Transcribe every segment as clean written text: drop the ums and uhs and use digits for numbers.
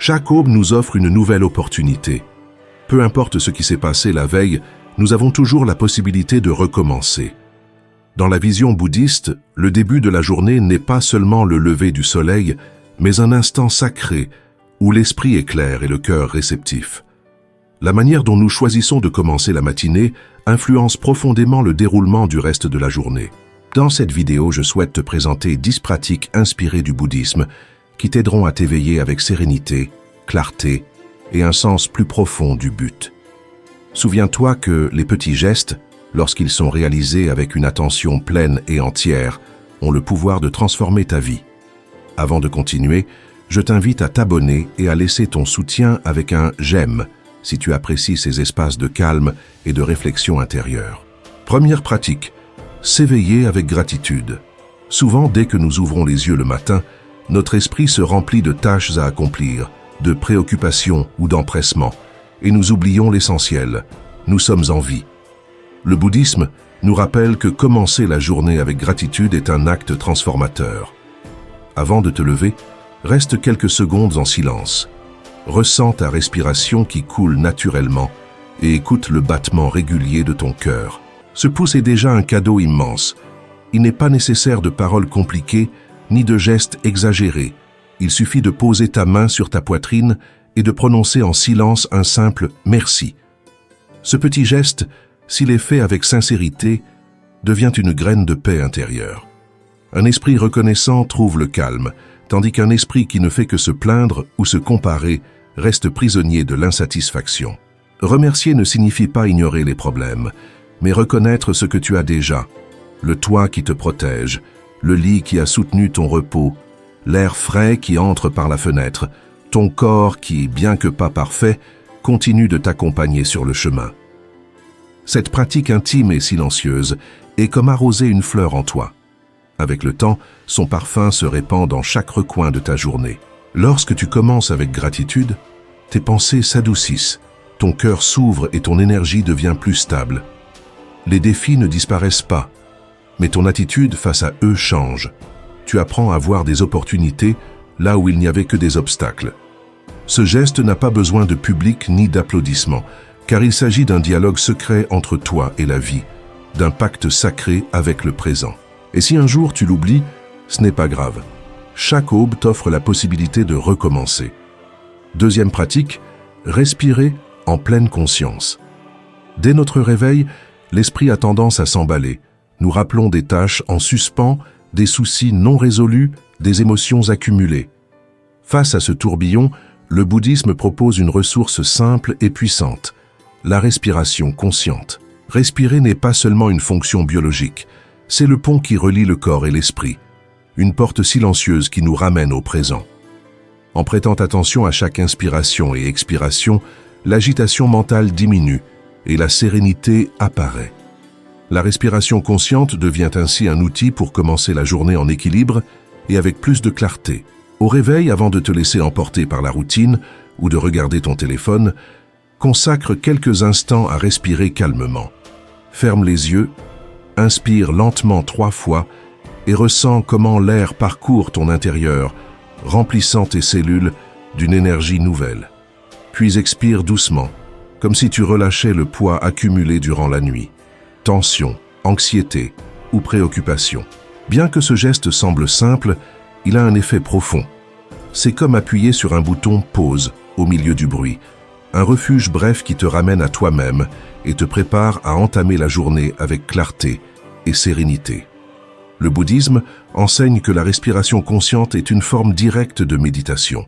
Chaque aube nous offre une nouvelle opportunité. Peu importe ce qui s'est passé la veille, nous avons toujours la possibilité de recommencer. Dans la vision bouddhiste, le début de la journée n'est pas seulement le lever du soleil, mais un instant sacré où l'esprit est clair et le cœur réceptif. La manière dont nous choisissons de commencer la matinée influence profondément le déroulement du reste de la journée. Dans cette vidéo, je souhaite te présenter 10 pratiques inspirées du bouddhisme qui t'aideront à t'éveiller avec sérénité, clarté et un sens plus profond du but. Souviens-toi que les petits gestes, lorsqu'ils sont réalisés avec une attention pleine et entière, ont le pouvoir de transformer ta vie. Avant de continuer, je t'invite à t'abonner et à laisser ton soutien avec un « j'aime » si tu apprécies ces espaces de calme et de réflexion intérieure. Première pratique, s'éveiller avec gratitude. Souvent, dès que nous ouvrons les yeux le matin, notre esprit se remplit de tâches à accomplir, de préoccupations ou d'empressements, et nous oublions l'essentiel. Nous sommes en vie. Le bouddhisme nous rappelle que commencer la journée avec gratitude est un acte transformateur. Avant de te lever, reste quelques secondes en silence. Ressens ta respiration qui coule naturellement et écoute le battement régulier de ton cœur. Ce pouce est déjà un cadeau immense. Il n'est pas nécessaire de paroles compliquées ni de gestes exagérés. Il suffit de poser ta main sur ta poitrine et de prononcer en silence un simple « merci ». Ce petit geste, s'il est fait avec sincérité, devient une graine de paix intérieure. Un esprit reconnaissant trouve le calme, tandis qu'un esprit qui ne fait que se plaindre ou se comparer reste prisonnier de l'insatisfaction. Remercier ne signifie pas ignorer les problèmes, mais reconnaître ce que tu as déjà, le toit qui te protège, le lit qui a soutenu ton repos, l'air frais qui entre par la fenêtre, ton corps qui, bien que pas parfait, continue de t'accompagner sur le chemin. Cette pratique intime et silencieuse est comme arroser une fleur en toi. Avec le temps, son parfum se répand dans chaque recoin de ta journée. Lorsque tu commences avec gratitude, tes pensées s'adoucissent, ton cœur s'ouvre et ton énergie devient plus stable. Les défis ne disparaissent pas, mais ton attitude face à eux change. Tu apprends à voir des opportunités là où il n'y avait que des obstacles. Ce geste n'a pas besoin de public ni d'applaudissements, car il s'agit d'un dialogue secret entre toi et la vie, d'un pacte sacré avec le présent. Et si un jour tu l'oublies, ce n'est pas grave. Chaque aube t'offre la possibilité de recommencer. Deuxième pratique, respirer en pleine conscience. Dès notre réveil, l'esprit a tendance à s'emballer. Nous rappelons des tâches en suspens, des soucis non résolus, des émotions accumulées. Face à ce tourbillon, le bouddhisme propose une ressource simple et puissante, la respiration consciente. Respirer n'est pas seulement une fonction biologique, c'est le pont qui relie le corps et l'esprit, une porte silencieuse qui nous ramène au présent. En prêtant attention à chaque inspiration et expiration, l'agitation mentale diminue et la sérénité apparaît. La respiration consciente devient ainsi un outil pour commencer la journée en équilibre et avec plus de clarté. Au réveil, avant de te laisser emporter par la routine ou de regarder ton téléphone, consacre quelques instants à respirer calmement. Ferme les yeux, inspire lentement 3 fois et ressens comment l'air parcourt ton intérieur, remplissant tes cellules d'une énergie nouvelle. Puis expire doucement, comme si tu relâchais le poids accumulé durant la nuit. Tension, anxiété ou préoccupation. Bien que ce geste semble simple, il a un effet profond. C'est comme appuyer sur un bouton « pause » au milieu du bruit, un refuge bref qui te ramène à toi-même et te prépare à entamer la journée avec clarté et sérénité. Le bouddhisme enseigne que la respiration consciente est une forme directe de méditation.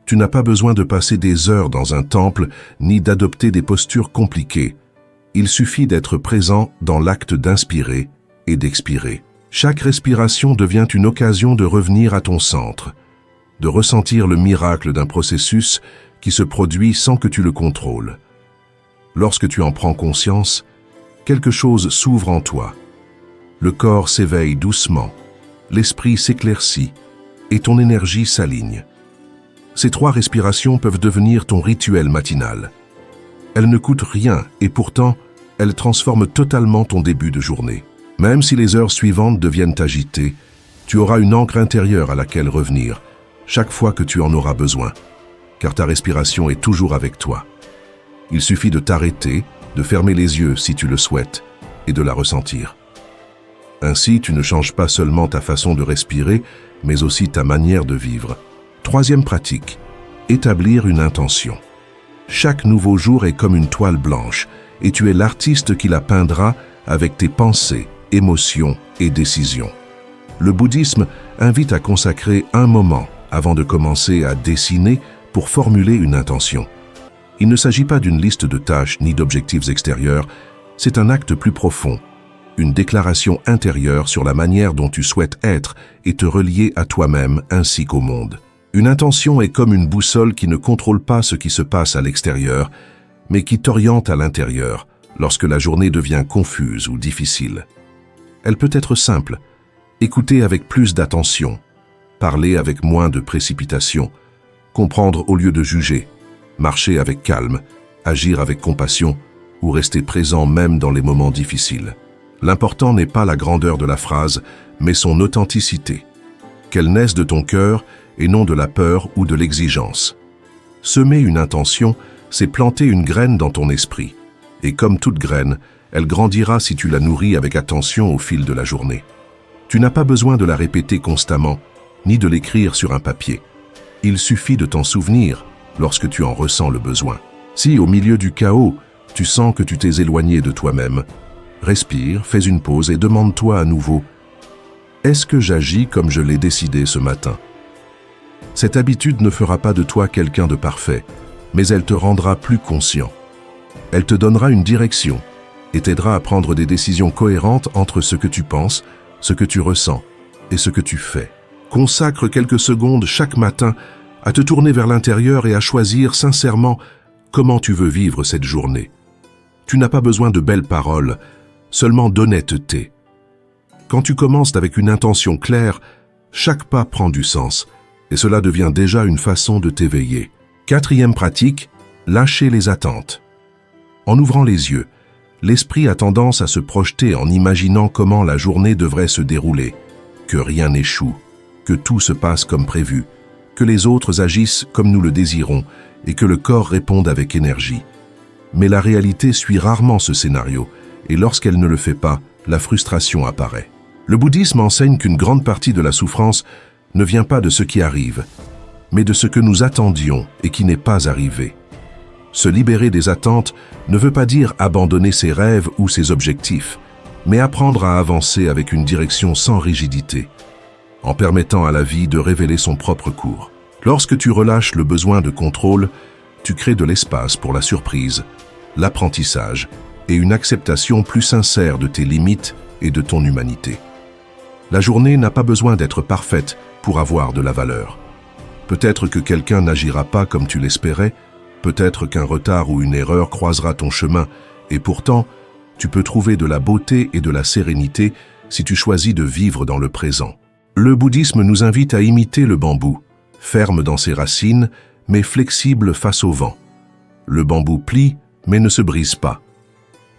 Tu n'as pas besoin de passer des heures dans un temple ni d'adopter des postures compliquées. Il suffit d'être présent dans l'acte d'inspirer et d'expirer. Chaque respiration devient une occasion de revenir à ton centre, de ressentir le miracle d'un processus qui se produit sans que tu le contrôles. Lorsque tu en prends conscience, quelque chose s'ouvre en toi. Le corps s'éveille doucement, l'esprit s'éclaircit et ton énergie s'aligne. Ces 3 respirations peuvent devenir ton rituel matinal. Elles ne coûtent rien et pourtant, elles transforment totalement ton début de journée. Même si les heures suivantes deviennent agitées, tu auras une ancre intérieure à laquelle revenir, chaque fois que tu en auras besoin. car ta respiration est toujours avec toi. Il suffit de t'arrêter, de fermer les yeux si tu le souhaites, et de la ressentir. Ainsi, tu ne changes pas seulement ta façon de respirer, mais aussi ta manière de vivre. Troisième pratique, établir une intention. Chaque nouveau jour est comme une toile blanche, et tu es l'artiste qui la peindra avec tes pensées, émotions et décisions. Le bouddhisme invite à consacrer un moment avant de commencer à dessiner pour formuler une intention. Il ne s'agit pas d'une liste de tâches ni d'objectifs extérieurs, c'est un acte plus profond, une déclaration intérieure sur la manière dont tu souhaites être et te relier à toi-même ainsi qu'au monde. Une intention est comme une boussole qui ne contrôle pas ce qui se passe à l'extérieur, mais qui t'oriente à l'intérieur lorsque la journée devient confuse ou difficile. Elle peut être simple, écouter avec plus d'attention, parler avec moins de précipitation, comprendre au lieu de juger, marcher avec calme, agir avec compassion ou rester présent même dans les moments difficiles. L'important n'est pas la grandeur de la phrase, mais son authenticité. Qu'elle naisse de ton cœur et non de la peur ou de l'exigence. Semer une intention, c'est planter une graine dans ton esprit. Et comme toute graine, elle grandira si tu la nourris avec attention au fil de la journée. Tu n'as pas besoin de la répéter constamment, ni de l'écrire sur un papier. Il suffit de t'en souvenir lorsque tu en ressens le besoin. Si, au milieu du chaos, tu sens que tu t'es éloigné de toi-même, respire, fais une pause et demande-toi à nouveau « Est-ce que j'agis comme je l'ai décidé ce matin ?» Cette habitude ne fera pas de toi quelqu'un de parfait, mais elle te rendra plus conscient. Elle te donnera une direction et t'aidera à prendre des décisions cohérentes entre ce que tu penses, ce que tu ressens et ce que tu fais. Consacre quelques secondes chaque matin à te tourner vers l'intérieur et à choisir sincèrement comment tu veux vivre cette journée. Tu n'as pas besoin de belles paroles, seulement d'honnêteté. Quand tu commences avec une intention claire, chaque pas prend du sens et cela devient déjà une façon de t'éveiller. Quatrième pratique, lâcher les attentes. En ouvrant les yeux, l'esprit a tendance à se projeter en imaginant comment la journée devrait se dérouler, que rien n'échoue, que tout se passe comme prévu, que les autres agissent comme nous le désirons et que le corps réponde avec énergie. Mais la réalité suit rarement ce scénario, et lorsqu'elle ne le fait pas, la frustration apparaît. Le bouddhisme enseigne qu'une grande partie de la souffrance ne vient pas de ce qui arrive, mais de ce que nous attendions et qui n'est pas arrivé. Se libérer des attentes ne veut pas dire abandonner ses rêves ou ses objectifs, mais apprendre à avancer avec une direction sans rigidité, en permettant à la vie de révéler son propre cours. Lorsque tu relâches le besoin de contrôle, tu crées de l'espace pour la surprise, l'apprentissage et une acceptation plus sincère de tes limites et de ton humanité. La journée n'a pas besoin d'être parfaite pour avoir de la valeur. Peut-être que quelqu'un n'agira pas comme tu l'espérais, peut-être qu'un retard ou une erreur croisera ton chemin, et pourtant, tu peux trouver de la beauté et de la sérénité si tu choisis de vivre dans le présent. Le bouddhisme nous invite à imiter le bambou, ferme dans ses racines, mais flexible face au vent. Le bambou plie, mais ne se brise pas.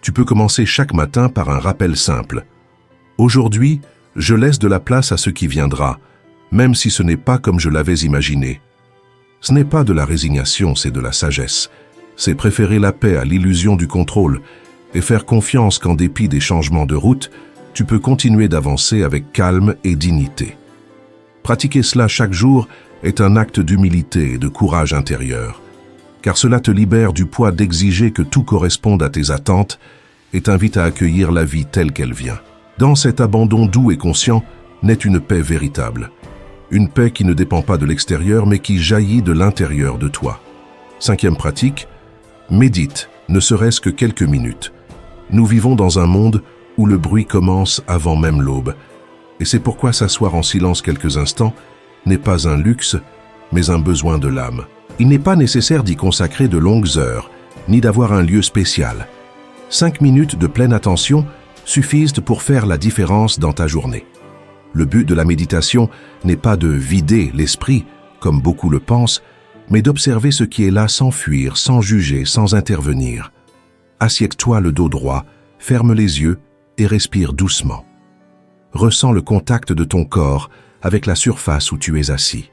Tu peux commencer chaque matin par un rappel simple. Aujourd'hui, je laisse de la place à ce qui viendra, même si ce n'est pas comme je l'avais imaginé. Ce n'est pas de la résignation, c'est de la sagesse. C'est préférer la paix à l'illusion du contrôle et faire confiance qu'en dépit des changements de route, tu peux continuer d'avancer avec calme et dignité. Pratiquer cela chaque jour est un acte d'humilité et de courage intérieur, car cela te libère du poids d'exiger que tout corresponde à tes attentes et t'invite à accueillir la vie telle qu'elle vient. Dans cet abandon doux et conscient naît une paix véritable. Une paix qui ne dépend pas de l'extérieur, mais qui jaillit de l'intérieur de toi. Cinquième pratique, médite, ne serait-ce que quelques minutes. Nous vivons dans un monde où le bruit commence avant même l'aube. Et c'est pourquoi s'asseoir en silence quelques instants n'est pas un luxe, mais un besoin de l'âme. Il n'est pas nécessaire d'y consacrer de longues heures, ni d'avoir un lieu spécial. 5 minutes de pleine attention suffisent pour faire la différence dans ta journée. Le but de la méditation n'est pas de vider l'esprit, comme beaucoup le pensent, mais d'observer ce qui est là sans fuir, sans juger, sans intervenir. Assieds-toi le dos droit, ferme les yeux et respire doucement. Ressens le contact de ton corps avec la surface où tu es assis.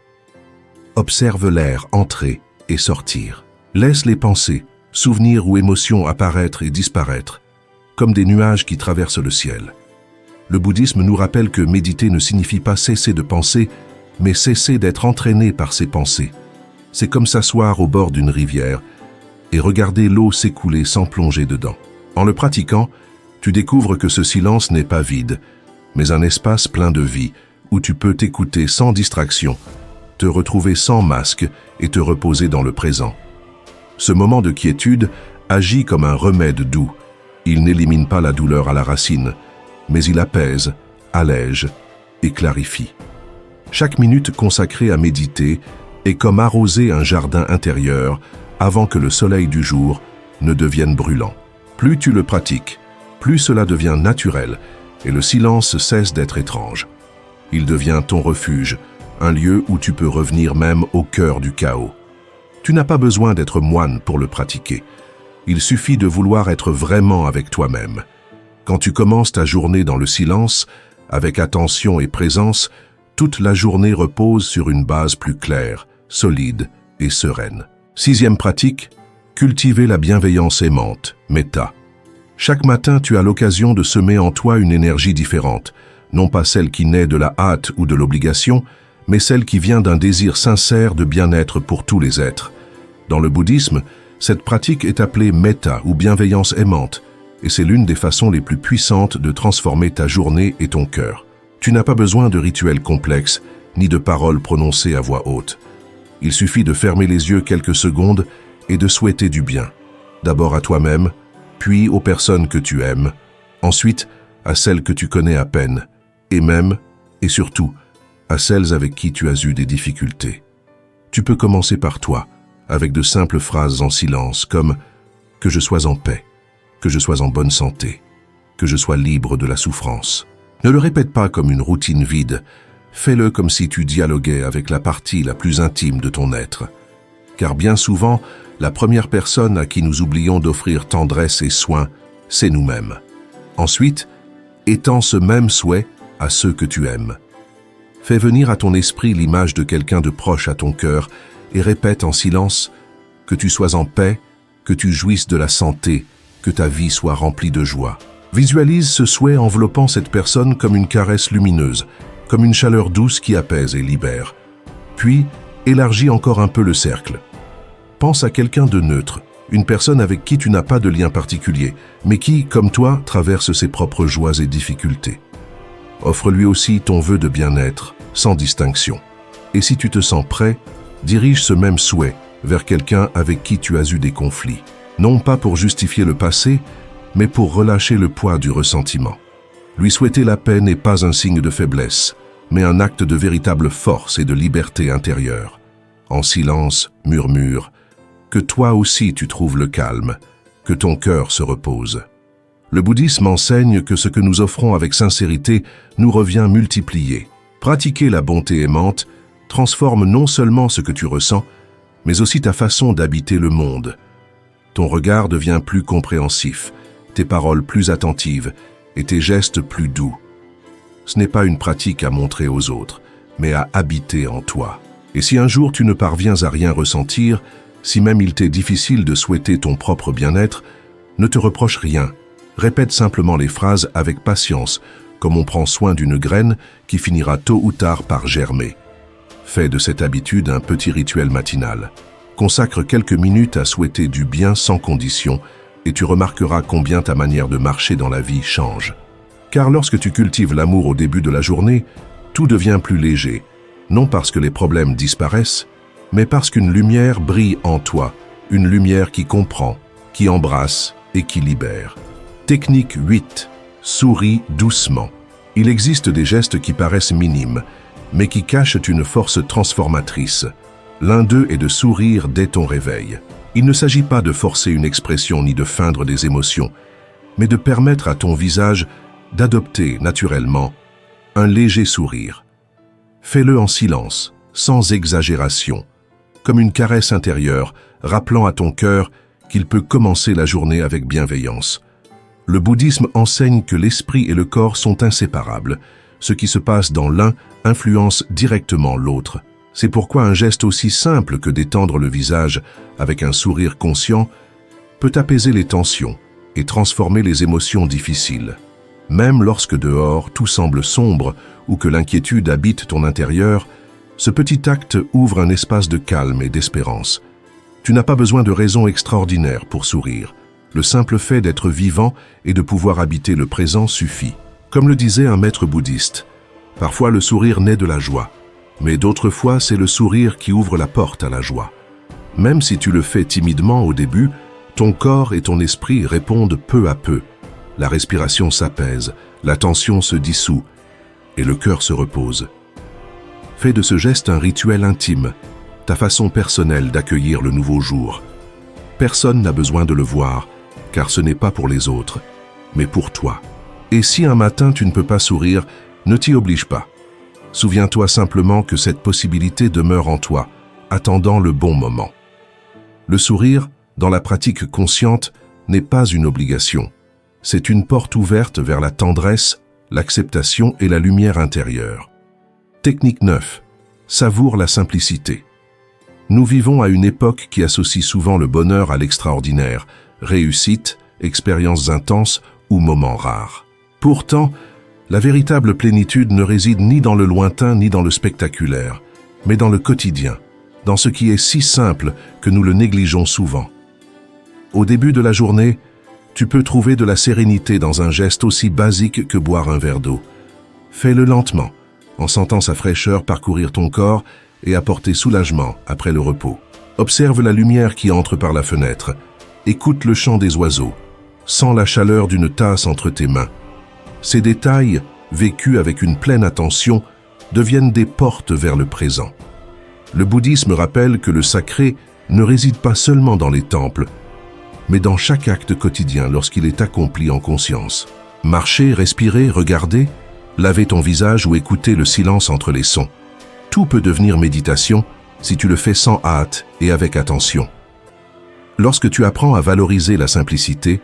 Observe l'air entrer et sortir. Laisse les pensées, souvenirs ou émotions apparaître et disparaître, comme des nuages qui traversent le ciel. Le bouddhisme nous rappelle que méditer ne signifie pas cesser de penser, mais cesser d'être entraîné par ses pensées. C'est comme s'asseoir au bord d'une rivière et regarder l'eau s'écouler sans plonger dedans. En le pratiquant, tu découvres que ce silence n'est pas vide, mais un espace plein de vie, où tu peux t'écouter sans distraction, te retrouver sans masque et te reposer dans le présent. Ce moment de quiétude agit comme un remède doux. Il n'élimine pas la douleur à la racine, mais il apaise, allège et clarifie. Chaque minute consacrée à méditer est comme arroser un jardin intérieur avant que le soleil du jour ne devienne brûlant. Plus tu le pratiques, plus cela devient naturel et le silence cesse d'être étrange. Il devient ton refuge, un lieu où tu peux revenir même au cœur du chaos. Tu n'as pas besoin d'être moine pour le pratiquer. Il suffit de vouloir être vraiment avec toi-même. Quand tu commences ta journée dans le silence, avec attention et présence, toute la journée repose sur une base plus claire, solide et sereine. 6e pratique, cultiver la bienveillance aimante, méta. Chaque matin, tu as l'occasion de semer en toi une énergie différente, non pas celle qui naît de la hâte ou de l'obligation, mais celle qui vient d'un désir sincère de bien-être pour tous les êtres. Dans le bouddhisme, cette pratique est appelée méta ou bienveillance aimante, et c'est l'une des façons les plus puissantes de transformer ta journée et ton cœur. Tu n'as pas besoin de rituels complexes, ni de paroles prononcées à voix haute. Il suffit de fermer les yeux quelques secondes et de souhaiter du bien. D'abord à toi-même, puis aux personnes que tu aimes, ensuite à celles que tu connais à peine, et même, et surtout, à celles avec qui tu as eu des difficultés. Tu peux commencer par toi, avec de simples phrases en silence comme « que je sois en paix », que je sois en bonne santé, que je sois libre de la souffrance. Ne le répète pas comme une routine vide, fais-le comme si tu dialoguais avec la partie la plus intime de ton être. Car bien souvent, la première personne à qui nous oublions d'offrir tendresse et soin, c'est nous-mêmes. Ensuite, étends ce même souhait à ceux que tu aimes. Fais venir à ton esprit l'image de quelqu'un de proche à ton cœur et répète en silence que tu sois en paix, que tu jouisses de la santé, que ta vie soit remplie de joie. Visualise ce souhait enveloppant cette personne comme une caresse lumineuse, comme une chaleur douce qui apaise et libère. Puis, élargis encore un peu le cercle. Pense à quelqu'un de neutre, une personne avec qui tu n'as pas de lien particulier, mais qui, comme toi, traverse ses propres joies et difficultés. Offre-lui aussi ton vœu de bien-être, sans distinction. Et si tu te sens prêt, dirige ce même souhait vers quelqu'un avec qui tu as eu des conflits. Non pas pour justifier le passé, mais pour relâcher le poids du ressentiment. Lui souhaiter la paix n'est pas un signe de faiblesse, mais un acte de véritable force et de liberté intérieure. En silence, murmure, que toi aussi tu trouves le calme, que ton cœur se repose. Le bouddhisme enseigne que ce que nous offrons avec sincérité nous revient multiplié. Pratiquer la bonté aimante transforme non seulement ce que tu ressens, mais aussi ta façon d'habiter le monde. Ton regard devient plus compréhensif, tes paroles plus attentives et tes gestes plus doux. Ce n'est pas une pratique à montrer aux autres, mais à habiter en toi. Et si un jour tu ne parviens à rien ressentir, si même il t'est difficile de souhaiter ton propre bien-être, ne te reproche rien. Répète simplement les phrases avec patience, comme on prend soin d'une graine qui finira tôt ou tard par germer. Fais de cette habitude un petit rituel matinal. Consacre quelques minutes à souhaiter du bien sans condition et tu remarqueras combien ta manière de marcher dans la vie change. Car lorsque tu cultives l'amour au début de la journée, tout devient plus léger, non parce que les problèmes disparaissent, mais parce qu'une lumière brille en toi, une lumière qui comprend, qui embrasse et qui libère. Technique 8. Souris doucement. Il existe des gestes qui paraissent minimes, mais qui cachent une force transformatrice. L'un d'eux est de sourire dès ton réveil. Il ne s'agit pas de forcer une expression ni de feindre des émotions, mais de permettre à ton visage d'adopter naturellement un léger sourire. Fais-le en silence, sans exagération, comme une caresse intérieure, rappelant à ton cœur qu'il peut commencer la journée avec bienveillance. Le bouddhisme enseigne que l'esprit et le corps sont inséparables. Ce qui se passe dans l'un influence directement l'autre. C'est pourquoi un geste aussi simple que d'étendre le visage avec un sourire conscient peut apaiser les tensions et transformer les émotions difficiles. Même lorsque dehors tout semble sombre ou que l'inquiétude habite ton intérieur, ce petit acte ouvre un espace de calme et d'espérance. Tu n'as pas besoin de raisons extraordinaires pour sourire. Le simple fait d'être vivant et de pouvoir habiter le présent suffit. Comme le disait un maître bouddhiste, parfois le sourire naît de la joie, mais d'autres fois c'est le sourire qui ouvre la porte à la joie. Même si tu le fais timidement au début, ton corps et ton esprit répondent peu à peu. La respiration s'apaise, la tension se dissout et le cœur se repose. Fais de ce geste un rituel intime, ta façon personnelle d'accueillir le nouveau jour. Personne n'a besoin de le voir, car ce n'est pas pour les autres, mais pour toi. Et si un matin tu ne peux pas sourire, ne t'y oblige pas. Souviens-toi simplement que cette possibilité demeure en toi, attendant le bon moment. Le sourire, dans la pratique consciente, n'est pas une obligation. C'est une porte ouverte vers la tendresse, l'acceptation et la lumière intérieure. Technique 9. Savoure la simplicité. Nous vivons à une époque qui associe souvent le bonheur à l'extraordinaire, réussite, expériences intenses ou moments rares. Pourtant, la véritable plénitude ne réside ni dans le lointain ni dans le spectaculaire, mais dans le quotidien, dans ce qui est si simple que nous le négligeons souvent. Au début de la journée, tu peux trouver de la sérénité dans un geste aussi basique que boire un verre d'eau. Fais-le lentement, en sentant sa fraîcheur parcourir ton corps et apporter soulagement après le repos. Observe la lumière qui entre par la fenêtre, écoute le chant des oiseaux, sens la chaleur d'une tasse entre tes mains. Ces détails, vécus avec une pleine attention, deviennent des portes vers le présent. Le bouddhisme rappelle que le sacré ne réside pas seulement dans les temples, mais dans chaque acte quotidien lorsqu'il est accompli en conscience. Marcher, respirer, regarder, laver ton visage ou écouter le silence entre les sons. Tout peut devenir méditation si tu le fais sans hâte et avec attention. Lorsque tu apprends à valoriser la simplicité,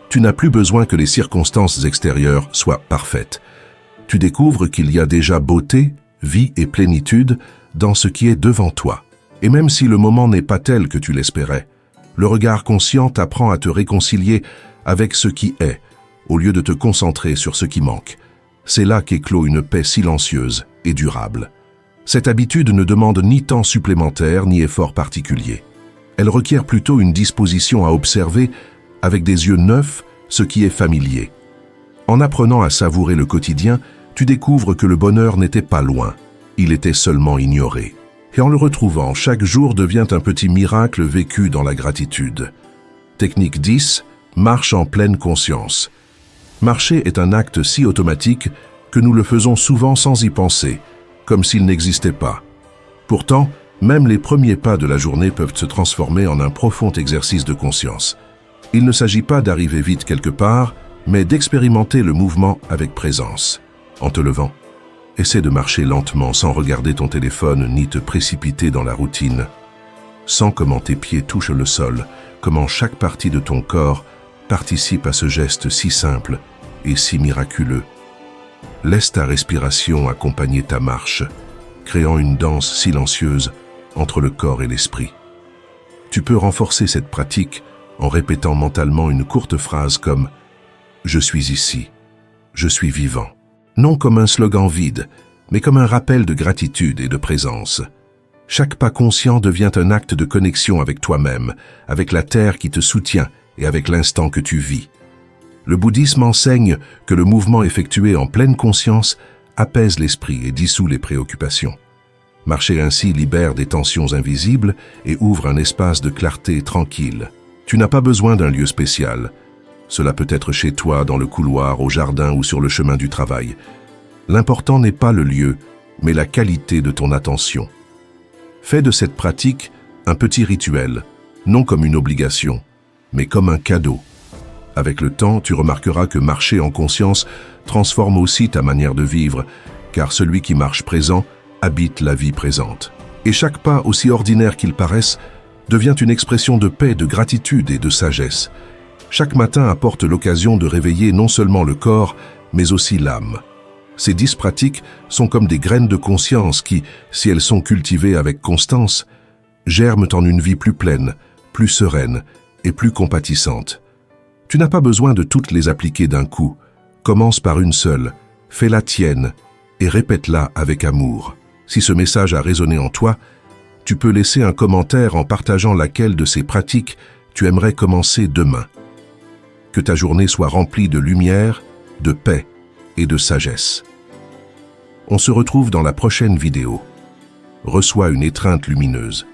tu n'as plus besoin que les circonstances extérieures soient parfaites. Tu découvres qu'il y a déjà beauté, vie et plénitude dans ce qui est devant toi. Et même si le moment n'est pas tel que tu l'espérais, le regard conscient t'apprend à te réconcilier avec ce qui est, au lieu de te concentrer sur ce qui manque. C'est là qu'éclot une paix silencieuse et durable. Cette habitude ne demande ni temps supplémentaire ni effort particulier. Elle requiert plutôt une disposition à observer avec des yeux neufs ce qui est familier. En apprenant à savourer le quotidien, tu découvres que le bonheur n'était pas loin, il était seulement ignoré. Et en le retrouvant, chaque jour devient un petit miracle vécu dans la gratitude. Technique 10. Marche en pleine conscience. Marcher est un acte si automatique que nous le faisons souvent sans y penser, comme s'il n'existait pas. Pourtant, même les premiers pas de la journée peuvent se transformer en un profond exercice de conscience. Il ne s'agit pas d'arriver vite quelque part, mais d'expérimenter le mouvement avec présence. En te levant, essaie de marcher lentement sans regarder ton téléphone ni te précipiter dans la routine. Sens comment tes pieds touchent le sol, comment chaque partie de ton corps participe à ce geste si simple et si miraculeux. Laisse ta respiration accompagner ta marche, créant une danse silencieuse entre le corps et l'esprit. Tu peux renforcer cette pratique en répétant mentalement une courte phrase comme « Je suis ici, je suis vivant ». Non comme un slogan vide, mais comme un rappel de gratitude et de présence. Chaque pas conscient devient un acte de connexion avec toi-même, avec la terre qui te soutient et avec l'instant que tu vis. Le bouddhisme enseigne que le mouvement effectué en pleine conscience apaise l'esprit et dissout les préoccupations. Marcher ainsi libère des tensions invisibles et ouvre un espace de clarté tranquille. Tu n'as pas besoin d'un lieu spécial. Cela peut être chez toi, dans le couloir, au jardin ou sur le chemin du travail. L'important n'est pas le lieu, mais la qualité de ton attention. Fais de cette pratique un petit rituel, non comme une obligation, mais comme un cadeau. Avec le temps, tu remarqueras que marcher en conscience transforme aussi ta manière de vivre, car celui qui marche présent habite la vie présente. Et chaque pas, aussi ordinaire qu'il paraisse, devient une expression de paix, de gratitude et de sagesse. Chaque matin apporte l'occasion de réveiller non seulement le corps, mais aussi l'âme. Ces 10 pratiques sont comme des graines de conscience qui, si elles sont cultivées avec constance, germent en une vie plus pleine, plus sereine et plus compatissante. Tu n'as pas besoin de toutes les appliquer d'un coup. Commence par une seule, fais-la tienne et répète-la avec amour. Si ce message a résonné en toi, tu peux laisser un commentaire en partageant laquelle de ces pratiques tu aimerais commencer demain. Que ta journée soit remplie de lumière, de paix et de sagesse. On se retrouve dans la prochaine vidéo. Reçois une étreinte lumineuse.